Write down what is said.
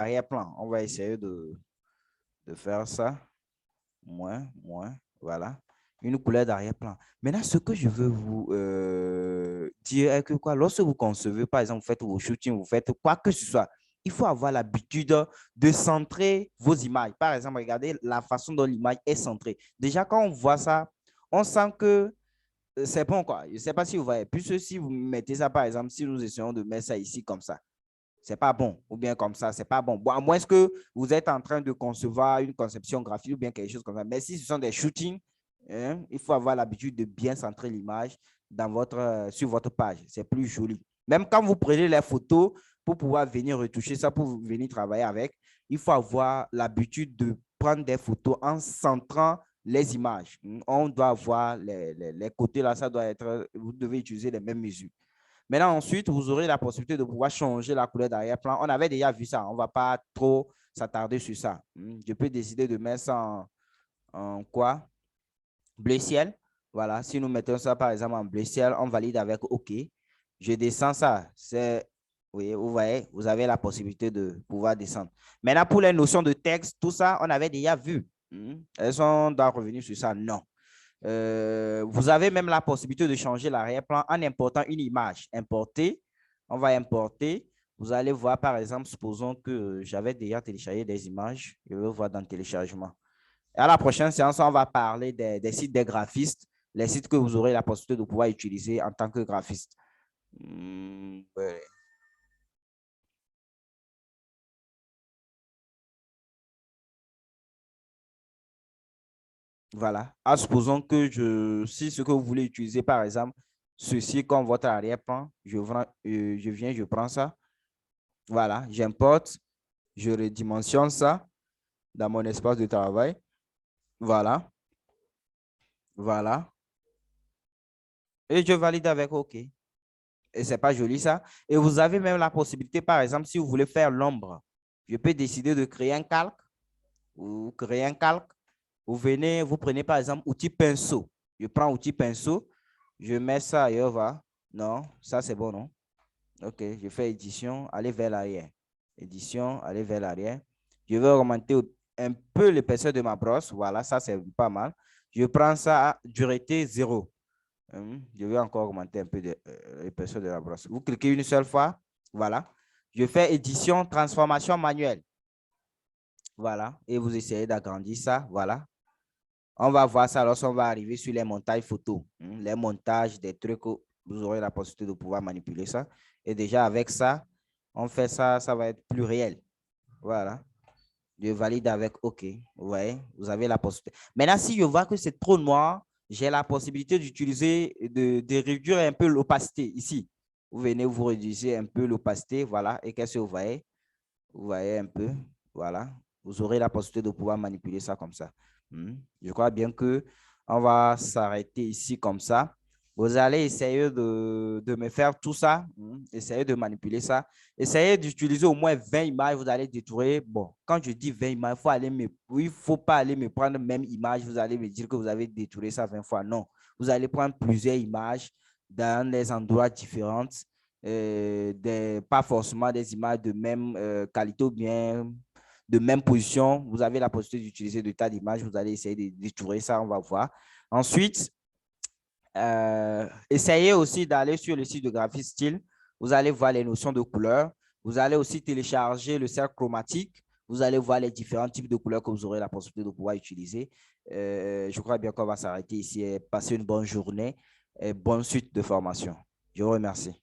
d'arrière-plan. On va essayer de faire ça. Moins, voilà. Une couleur d'arrière-plan. Maintenant, ce que je veux vous dire est que quoi, lorsque vous concevez, par exemple, vous faites vos shootings, vous faites quoi que ce soit, il faut avoir l'habitude de centrer vos images. Par exemple, regardez la façon dont l'image est centrée. Déjà, quand on voit ça, on sent que c'est bon, quoi. Je ne sais pas si vous voyez. Puisque si vous mettez ça, par exemple, si nous essayons de mettre ça ici comme ça, c'est pas bon, ou bien comme ça, c'est pas bon. Bon, à moins que vous êtes en train de concevoir une conception graphique ou bien quelque chose comme ça. Mais si ce sont des shootings, hein, il faut avoir l'habitude de bien centrer l'image sur votre page. C'est plus joli. Même quand vous prenez les photos pour pouvoir venir retoucher ça, pour venir travailler avec, il faut avoir l'habitude de prendre des photos en centrant les images. On doit avoir les côtés là, ça doit être, vous devez utiliser les mêmes mesures. Maintenant, ensuite, vous aurez la possibilité de pouvoir changer la couleur d'arrière-plan. On avait déjà vu ça. On ne va pas trop s'attarder sur ça. Je peux décider de mettre ça en quoi? Bleu ciel. Voilà. Si nous mettons ça, par exemple, en bleu ciel, on valide avec OK. Je descends ça. Oui, vous voyez, vous avez la possibilité de pouvoir descendre. Maintenant, pour les notions de texte, tout ça, on avait déjà vu. Est-ce qu'on doit revenir sur ça? Non. Vous avez même la possibilité de changer l'arrière-plan en important une image. Importer, on va importer. Vous allez voir, par exemple, supposons que j'avais déjà téléchargé des images. Je vais voir dans le téléchargement. Et à la prochaine séance, on va parler des sites des graphistes, les sites que vous aurez la possibilité de pouvoir utiliser en tant que graphiste. Ouais. Voilà. Supposons que si ce que vous voulez utiliser, par exemple, ceci comme votre arrière-plan, je viens, je prends ça. Voilà, j'importe, je redimensionne ça dans mon espace de travail. Voilà, voilà. Et je valide avec OK. Et c'est pas joli ça. Et vous avez même la possibilité, par exemple, si vous voulez faire l'ombre, je peux décider de créer un calque ou créer un calque. Vous venez, vous prenez par exemple outil pinceau. Je prends outil pinceau, je mets ça ailleurs, va. Non, ça c'est bon, non? OK, je fais édition, aller vers l'arrière. Édition, aller vers l'arrière. Je vais augmenter un peu l'épaisseur de ma brosse. Voilà, ça c'est pas mal. Je prends ça à dureté 0. Je vais encore augmenter un peu l'épaisseur de la brosse. Vous cliquez une seule fois. Voilà. Je fais édition, transformation manuelle. Voilà. Et vous essayez d'agrandir ça. Voilà. On va voir ça lorsqu'on va arriver sur les montages photos. Les montages des trucs, vous aurez la possibilité de pouvoir manipuler ça. Et déjà avec ça, on fait ça, ça va être plus réel. Voilà. Je valide avec OK. Vous voyez, vous avez la possibilité. Maintenant, si je vois que c'est trop noir, j'ai la possibilité d'utiliser, de réduire un peu l'opacité ici. Vous venez, vous réduisez un peu l'opacité, voilà. Et qu'est-ce que vous voyez? Vous voyez un peu, voilà. Vous aurez la possibilité de pouvoir manipuler ça comme ça. Je crois bien que on va s'arrêter ici comme ça. Vous allez essayer de me faire tout ça, essayer de manipuler ça. Essayez d'utiliser au moins 20 images, vous allez détourer. Bon, quand je dis 20 images, il ne faut pas aller me prendre la même image, vous allez me dire que vous avez détouré ça 20 fois. Non, vous allez prendre plusieurs images dans des endroits différents, pas forcément des images de même qualité ou bien de même position. Vous avez la possibilité d'utiliser de tas d'images, vous allez essayer de détourer ça, on va voir. Ensuite, essayez aussi d'aller sur le site de Graphiste Style. Vous allez voir les notions de couleurs. Vous allez aussi télécharger le cercle chromatique. Vous allez voir les différents types de couleurs que vous aurez la possibilité de pouvoir utiliser. Je crois bien qu'on va s'arrêter ici et passer une bonne journée et bonne suite de formation. Je vous remercie.